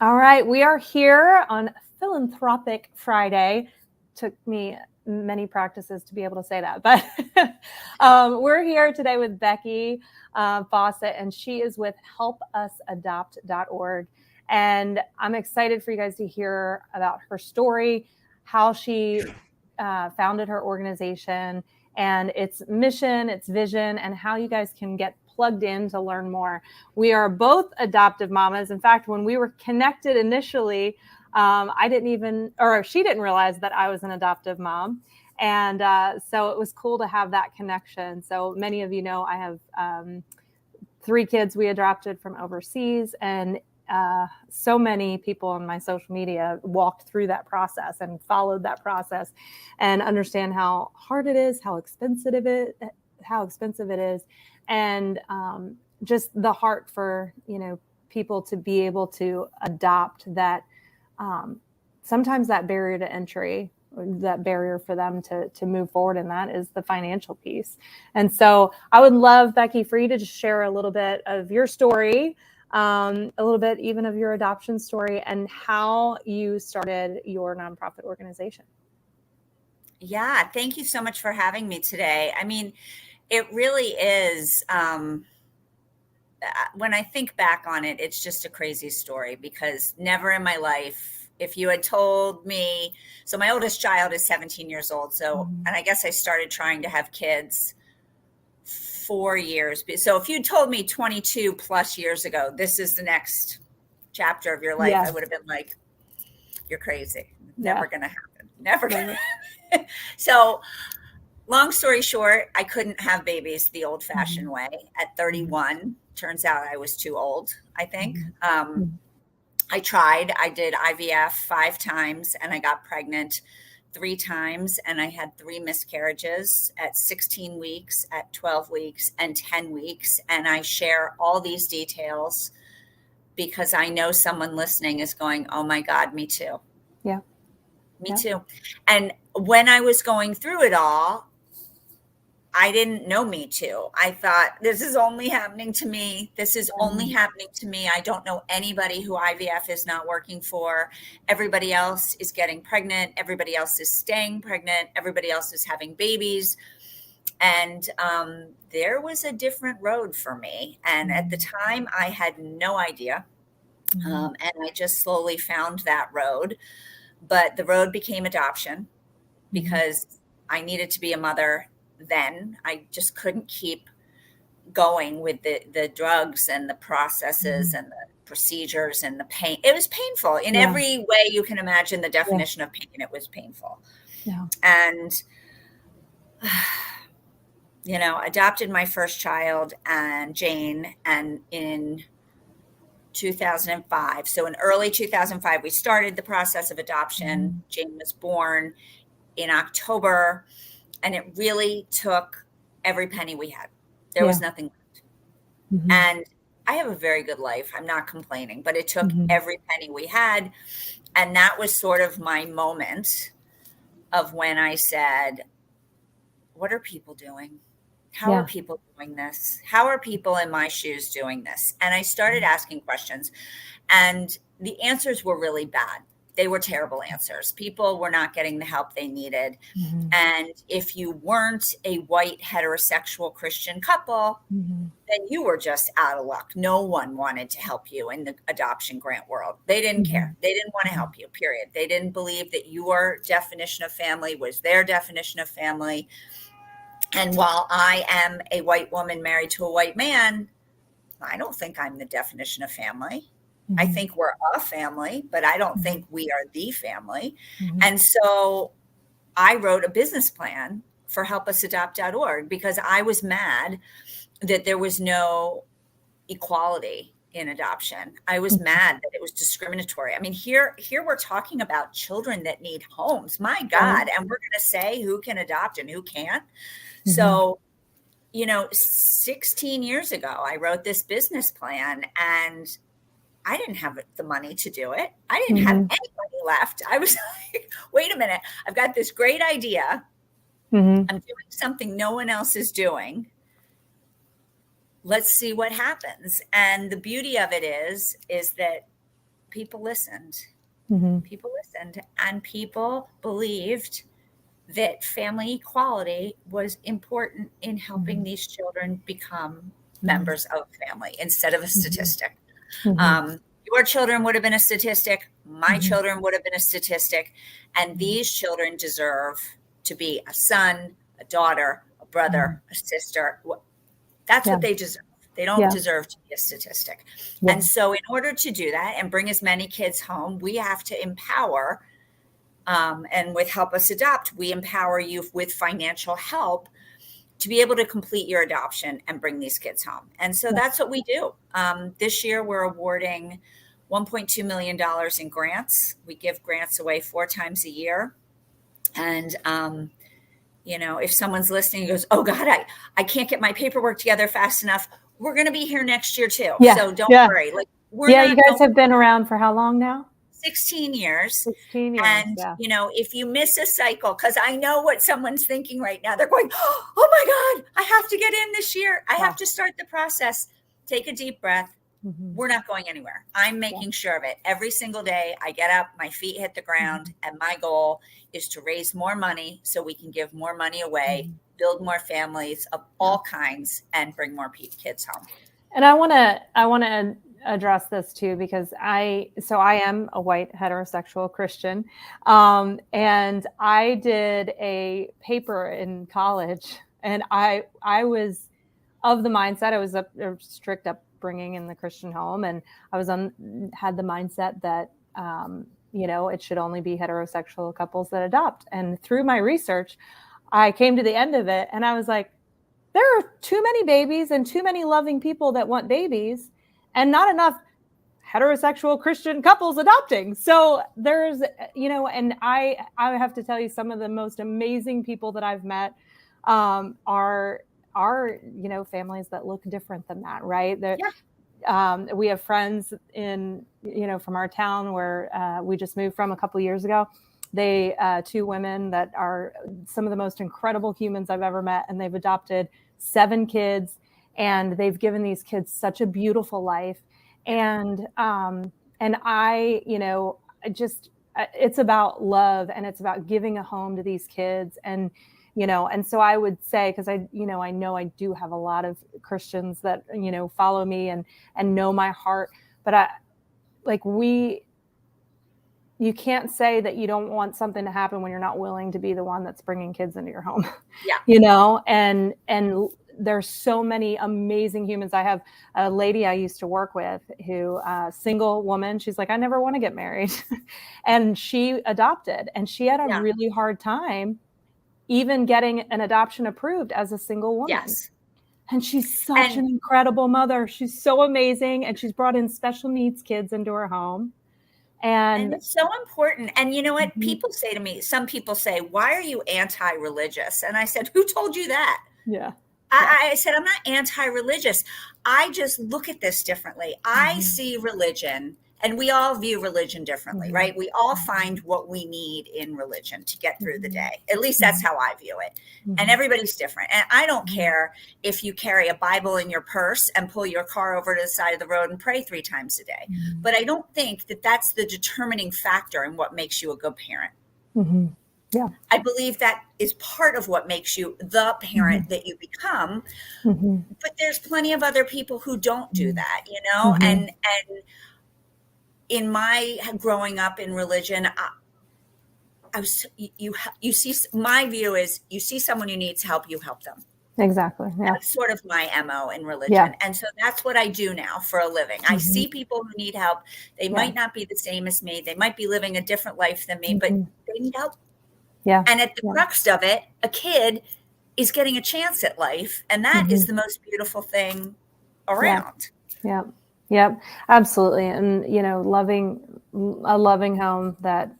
All right, we are here on Philanthropic Friday. Took me many practices to be able to say that, but we're here today with Becky Fawcett, and she is with helpusadopt.org. And I'm excited for you guys to hear about her story, how she founded her organization, and its mission, its vision, and how you guys can get plugged in to learn more. We are both adoptive mamas. In fact, when we were connected initially, I didn't even, or she didn't realize that I was an adoptive mom. And so it was cool to have that connection. So many of you know I have 3 kids we adopted from overseas, and so many people on my social media walked through that process and followed that process and understand how hard it is, how expensive it is, and just the heart for people to be able to adopt. That sometimes that barrier to entry, that barrier for them to move forward, and that is the financial piece. And so I would love, Becky, for you to just share a little bit of your story, a little bit even of your adoption story, and how you started your nonprofit organization. Yeah, thank you so much for having me today. I mean, it really is, when I think back on it, it's just a crazy story, because never in my life, if you had told me, so my oldest child is 17 years old. So, and I guess I started trying to have kids 4 years. So if you told me 22 plus years ago, this is the next chapter of your life, I would have been like, you're crazy. Never going to happen. Never going to happen. So long story short, I couldn't have babies the old fashioned way at 31. Turns out I was too old, I think. I tried. I did IVF 5 times, and I got pregnant 3 times, and I had 3 miscarriages at 16 weeks, at 12 weeks, and 10 weeks. And I share all these details because I know someone listening is going, oh my God, me too. Yeah. Me too. And when I was going through it all, I didn't know me too. I thought, this is only happening to me. This is only happening to me. I don't know anybody who IVF is not working for. Everybody else is getting pregnant. Everybody else is staying pregnant. Everybody else is having babies. And there was a different road for me. And at the time, I had no idea. And I just slowly found that road. But the road became adoption, because I needed to be a mother then. I just couldn't keep going with the drugs and the processes and the procedures and the pain. It was painful in every way you can imagine. The definition of pain, it was painful. And adopted my first child, and Jane, and in 2005. So in early 2005, we started the process of adoption. Jane was born in October, and it really took every penny we had. There was nothing left. And I have a very good life. I'm not complaining, but it took every penny we had. And that was sort of my moment of when I said, what are people doing? How are people doing this? How are people in my shoes doing this? And I started asking questions, and the answers were really bad. They were terrible answers. People were not getting the help they needed. And if you weren't a white heterosexual Christian couple, then you were just out of luck. No one wanted to help you in the adoption grant world. They didn't care. They didn't want to help you, period. They didn't believe that your definition of family was their definition of family. And while I am a white woman married to a white man, I don't think I'm the definition of family. I think we're a family, but I don't think we are the family. And so I wrote a business plan for helpusadopt.org, because I was mad that there was no equality in adoption. I was mad that it was discriminatory. I mean, here we're talking about children that need homes. My God. And we're going to say who can adopt and who can't. So, 16 years ago, I wrote this business plan, and I didn't have the money to do it. I didn't have any money left. I was like, wait a minute. I've got this great idea. I'm doing something no one else is doing. Let's see what happens. And the beauty of it is that people listened. Mm-hmm. People listened, and people believed that family equality was important in helping these children become members of family instead of a statistic. Your children would have been a statistic. My children would have been a statistic. And these children deserve to be a son, a daughter, a brother, a sister. That's what they deserve. They don't deserve to be a statistic. And so in order to do that and bring as many kids home, we have to empower, and with Help Us Adopt, we empower you with financial help to be able to complete your adoption and bring these kids home. And so that's what we do. This year, we're awarding $1.2 million in grants. We give grants away 4 times a year. And, if someone's listening and goes, oh God, I can't get my paperwork together fast enough, we're going to be here next year too. So don't worry. Like, you guys have been around for how long now? 16 years. 16 years. And, if you miss a cycle, because I know what someone's thinking right now, they're going, oh my God, I have to get in this year. I have to start the process. Take a deep breath. We're not going anywhere. I'm making sure of it. Every single day I get up, my feet hit the ground, and my goal is to raise more money so we can give more money away, build more families of all kinds, and bring more kids home. And I want to address this too, because I am a white heterosexual Christian. And I did a paper in college, and I was of the mindset, I was a strict upbringing in the Christian home. And I had the mindset that, it should only be heterosexual couples that adopt. And through my research, I came to the end of it, and I was like, there are too many babies and too many loving people that want babies, and not enough heterosexual Christian couples adopting. So there's, and I have to tell you, some of the most amazing people that I've met are families that look different than that, right? We have friends from our town where we just moved from a couple of years ago. They 2 women that are some of the most incredible humans I've ever met, and they've adopted 7 kids, and they've given these kids such a beautiful life. And I, it's about love, and it's about giving a home to these kids. And, and so I would say, because I know I do have a lot of Christians that, follow me and know my heart, but you can't say that you don't want something to happen when you're not willing to be the one that's bringing kids into your home. And there's so many amazing humans. I have a lady I used to work with who, single woman, she's like, I never want to get married. And she adopted, and she had a really hard time even getting an adoption approved as a single woman. Yes. And she's such an incredible mother. She's so amazing. And she's brought in special needs kids into her home. And it's so important. And you know what? People say to me, some people say, why are you anti-religious? And I said, who told you that? Yeah. I said, I'm not anti-religious. I just look at this differently. I see religion, and we all view religion differently, right? We all find what we need in religion to get through the day. At least that's how I view it. And everybody's different. And I don't care if you carry a Bible in your purse and pull your car over to the side of the road and pray 3 times a day. But I don't think that that's the determining factor in what makes you a good parent. Yeah. I believe that is part of what makes you the parent that you become. But there's plenty of other people who don't do that, and in my growing up in religion, you see, my view is, you see someone who needs help, you help them. Exactly. Yeah. That's sort of my MO in religion. Yeah. And so that's what I do now for a living. I see people who need help. They might not be the same as me. They might be living a different life than me, but they need help. Yeah. And at the crux of it, a kid is getting a chance at life. And that is the most beautiful thing around. Yeah. Yep, absolutely. And, a loving home that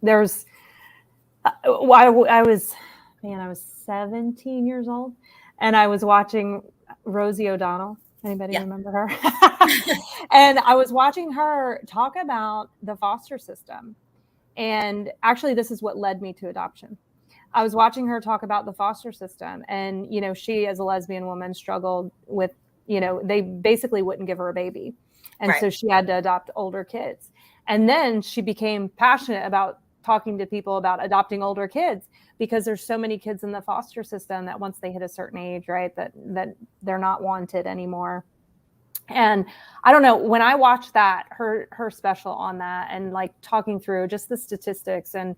there's, I was 17 years old, and I was watching Rosie O'Donnell. Anybody remember her? And I was watching her talk about the foster system. And actually, this is what led me to adoption. I was watching her talk about the foster system, and, she, as a lesbian woman, struggled with, they basically wouldn't give her a baby. And so she had to adopt older kids. And then she became passionate about talking to people about adopting older kids, because there's so many kids in the foster system that once they hit a certain age, right, that they're not wanted anymore. And I don't know, when I watched that, her special on that, and like talking through just the statistics and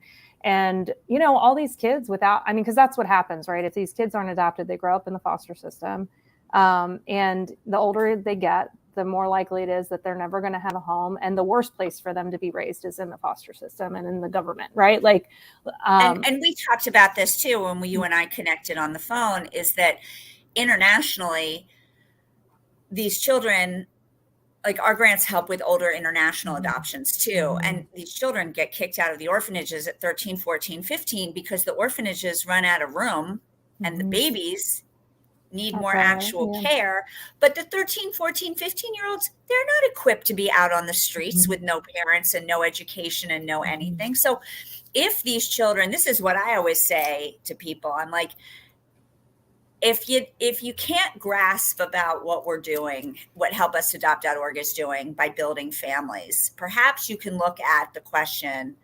you know, all these kids without, I mean, because that's what happens, right? If these kids aren't adopted, they grow up in the foster system. And the older they get, the more likely it is that they're never going to have a home. And the worst place for them to be raised is in the foster system and in the government, right? Like, and we talked about this too when you and I connected on the phone, is that internationally, these children, like our grants help with older international adoptions too. And these children get kicked out of the orphanages at 13, 14, 15 because the orphanages run out of room and the babies need more actual care. But the 13, 14, 15-year-olds, they're not equipped to be out on the streets with no parents and no education and no anything. So if these children, this is what I always say to people, I'm like, if you can't grasp about what we're doing, what HelpUsAdopt.org is doing by building families, perhaps you can look at the question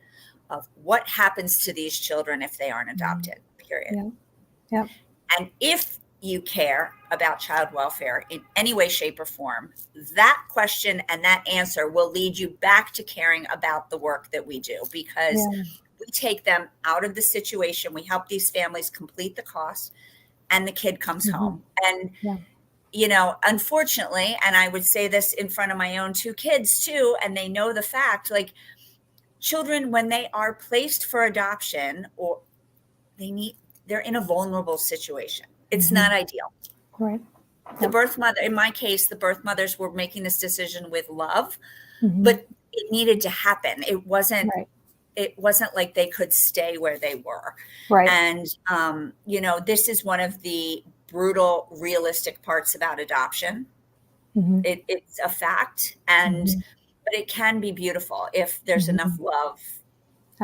of what happens to these children if they aren't adopted, period. Yeah. And if you care about child welfare in any way, shape, or form, that question and that answer will lead you back to caring about the work that we do, because we take them out of the situation. We help these families complete the cost, and the kid comes home. And, you know, unfortunately, and I would say this in front of my own two kids too, and they know the fact, like, children, when they are placed for adoption, or they're in a vulnerable situation. It's not ideal. Right. The birth mother, in my case, the birth mothers were making this decision with love, but it needed to happen. It wasn't like they could stay where they were. Right. And, you know, this is one of the brutal, realistic parts about adoption. It's a fact. And, but it can be beautiful if there's enough love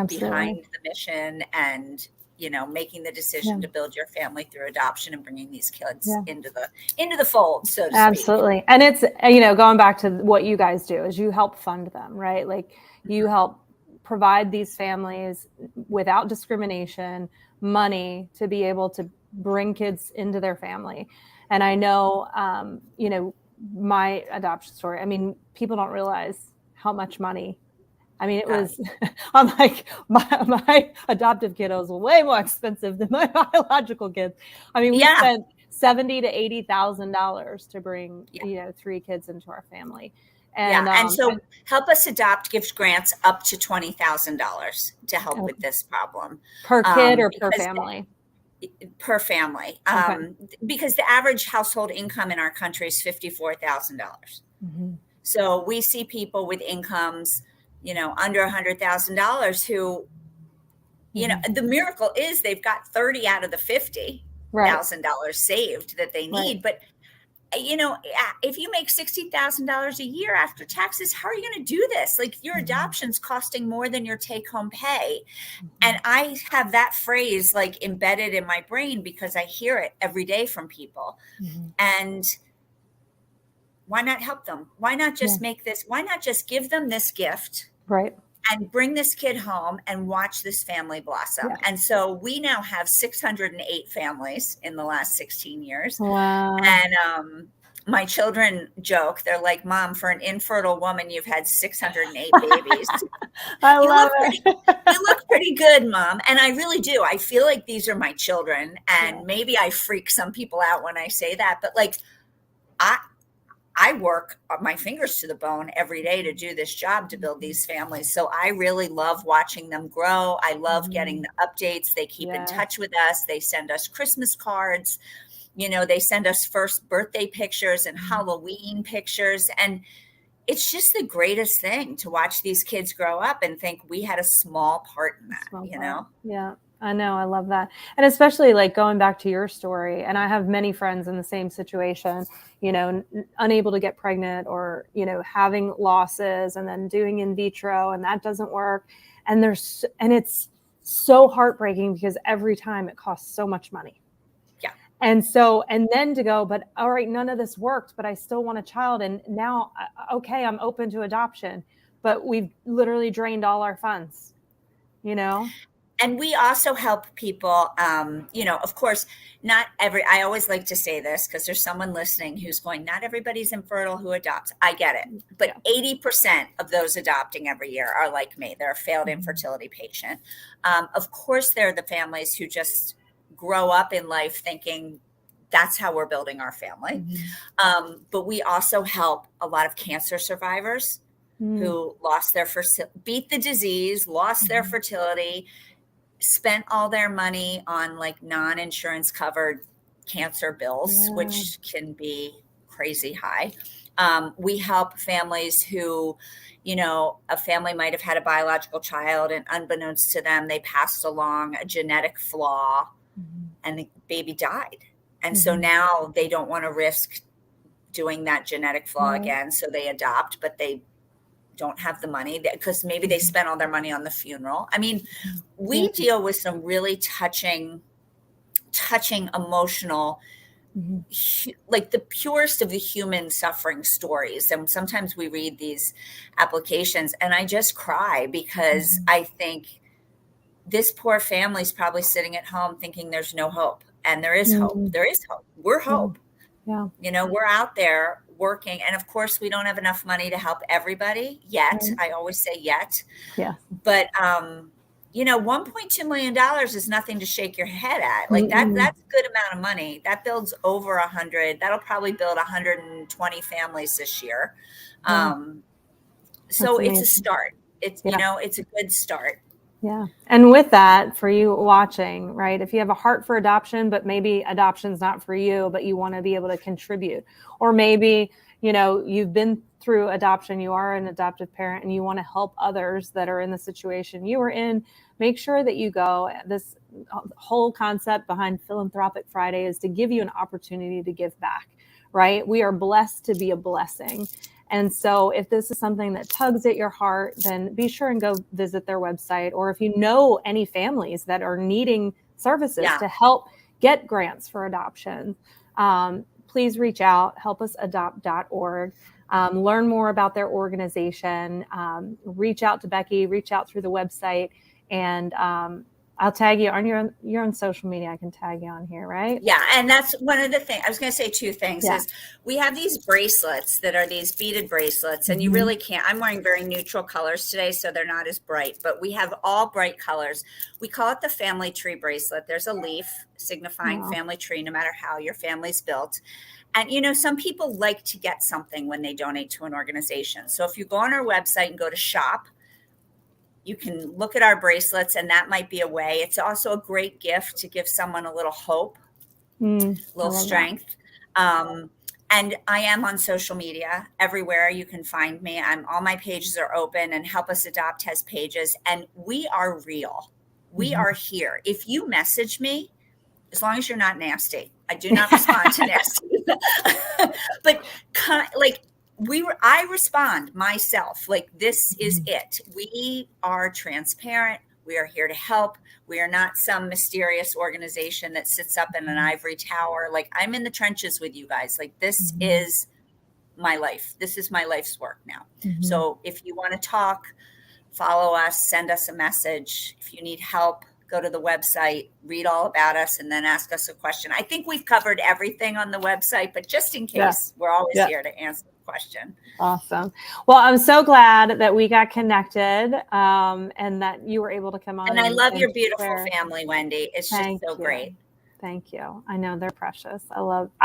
behind the mission and, you know, making the decision to build your family through adoption and bringing these kids into the fold, so to speak. Absolutely. And it's, you know, going back to what you guys do is you help fund them, right? Like you help provide these families without discrimination money to be able to bring kids into their family. And I know, you know, my adoption story, I mean, people don't realize how much money. I mean, it was, I'm like, my adoptive kid was way more expensive than my biological kids. I mean, we spent $70,000 to $80,000 to bring, you know, 3 kids into our family. And, and so Help Us Adopt gives grants up to $20,000 to help with this problem. Per kid or per family? Per family. Because the average household income in our country is $54,000. So we see people with incomes, you know, under $100,000 who, you know, the miracle is they've got 30 out of the $50,000 saved that they need. But, you know, if you make $60,000 a year after taxes, how are you going to do this? Like, your adoption's costing more than your take home pay. And I have that phrase like embedded in my brain because I hear it every day from people. And why not help them? Why not just make this? Why not just give them this gift? Right. And bring this kid home and watch this family blossom. And so we now have 608 families in the last 16 years. Wow. And my children joke, they're like, Mom, for an infertile woman, you've had 608 babies. I love it. You look pretty good, Mom. And I really do. I feel like these are my children. And maybe I freak some people out when I say that. But like, I work my fingers to the bone every day to do this job, to build these families. So I really love watching them grow. I love getting the updates. They keep in touch with us. They send us Christmas cards. You know, they send us first birthday pictures and Halloween pictures. And it's just the greatest thing to watch these kids grow up and think we had a small part in that, you know? Yeah. I know. I love that. And especially like going back to your story, and I have many friends in the same situation, you know, unable to get pregnant or, you know, having losses and then doing in vitro and that doesn't work. And it's so heartbreaking because every time it costs so much money. And so, and then to go, but all right, none of this worked, but I still want a child. And now, okay, I'm open to adoption, but we've literally drained all our funds, you know? And we also help people, of course, I always like to say this because there's someone listening who's going, not everybody's infertile who adopts. I get it. But 80% of those adopting every year are like me. They're a failed infertility patient. Of course, they're the families who just grow up in life thinking that's how we're building our family. But we also help a lot of cancer survivors who lost beat the disease, lost their fertility, spent all their money on like non-insurance covered cancer bills, which can be crazy high. We help families who, a family might have had a biological child and unbeknownst to them, they passed along a genetic flaw and the baby died. And so now they don't want to risk doing that genetic flaw again. So they adopt, but they don't have the money because maybe they spent all their money on the funeral. I mean, we deal with some really touching, emotional, like the purest of the human suffering stories. And sometimes we read these applications and I just cry because I think this poor family's probably sitting at home thinking there's no hope. And there is hope. There is hope. We're hope. We're out there working. And of course, we don't have enough money to help everybody yet. I always say yet. But, $1.2 million is nothing to shake your head at. Like that's a good amount of money. That builds over 100. That'll probably build 120 families this year. So it's a start. It's, it's a good start. Yeah. And with that, for you watching, right, if you have a heart for adoption, but maybe adoption's not for you, but you want to be able to contribute, or maybe, you've been through adoption, you are an adoptive parent and you want to help others that are in the situation you were in, make sure that you go. This whole concept behind Philanthropic Friday is to give you an opportunity to give back, right? We are blessed to be a blessing. And so if this is something that tugs at your heart, then be sure and go visit their website. Or if you know any families that are needing services to help get grants for adoption, please reach out, helpusadopt.org. Learn more about their organization. Reach out to Becky, reach out through the website, and I'll tag you on you're on social media. I can tag you on here, right? Yeah. And that's one of the things I was going to say. Two things is we have these bracelets that are these beaded bracelets and you really can't, I'm wearing very neutral colors today, so they're not as bright, but we have all bright colors. We call it the family tree bracelet. There's a leaf signifying family tree, no matter how your family's built. And, some people like to get something when they donate to an organization. So if you go on our website and go to shop, you can look at our bracelets and that might be a way. It's also a great gift to give someone a little hope, a little strength. And I am on social media everywhere. You can find me. All my pages are open, and Help Us Adopt has pages, and we are real. We are here. If you message me, as long as you're not nasty, I do not respond to nasty, but I respond myself. Like, this is it. We are transparent. We are here to help. We are not some mysterious organization that sits up in an ivory tower. Like, I'm in the trenches with you guys. Like, this is my life. This is my life's work now. So if you want to talk, follow us, send us a message. If you need help, go to the website, read all about us, and then ask us a question. I think we've covered everything on the website, but just in case, we're always here to answer the question. Awesome. Well, I'm so glad that we got connected and that you were able to come on. And I love your beautiful family, Wendy. It's just so great. Thank you. I know they're precious. I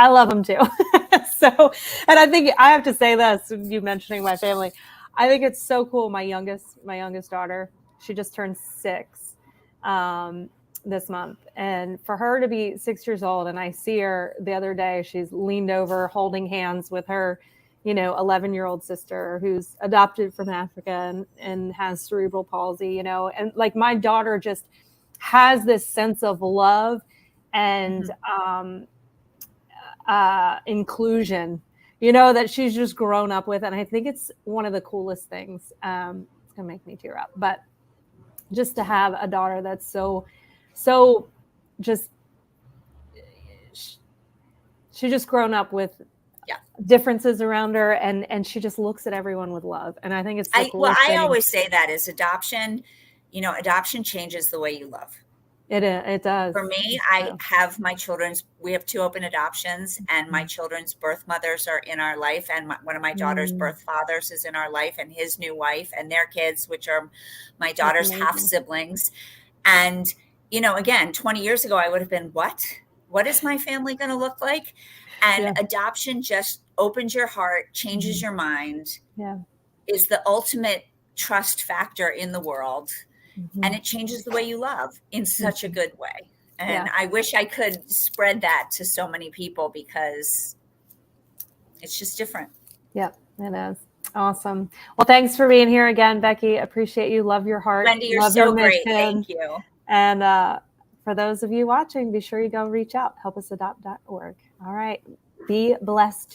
love them too. And I think I have to say this, you mentioning my family, I think it's so cool. My youngest daughter, she just turned 6. This month, and for her to be 6 years old, and I see her the other day, she's leaned over holding hands with her 11-year-old sister who's adopted from Africa and has cerebral palsy, and like my daughter just has this sense of love and inclusion, that she's just grown up with, and I think it's one of the coolest things. It's gonna make me tear up, but just to have a daughter that's so just, She's just grown up with differences around her, and she just looks at everyone with love. And I think it's the coolest I thing. always say that is adoption, adoption changes the way you love. It does. For me, we have 2 open adoptions, and my children's birth mothers are in our life. And one of my daughter's birth fathers is in our life, and his new wife and their kids, which are my daughter's half siblings. And, again, 20 years ago, I would have been, what is my family going to look like? And adoption just opens your heart, changes your mind, is the ultimate trust factor in the world. And it changes the way you love in such a good way. And I wish I could spread that to so many people, because it's just different. Yeah, it is. Awesome. Well, thanks for being here again, Becky. Appreciate you. Love your heart. Wendy, you're love so your great. mission. Thank you. And for those of you watching, be sure you go reach out, helpusadopt.org. All right. Be blessed.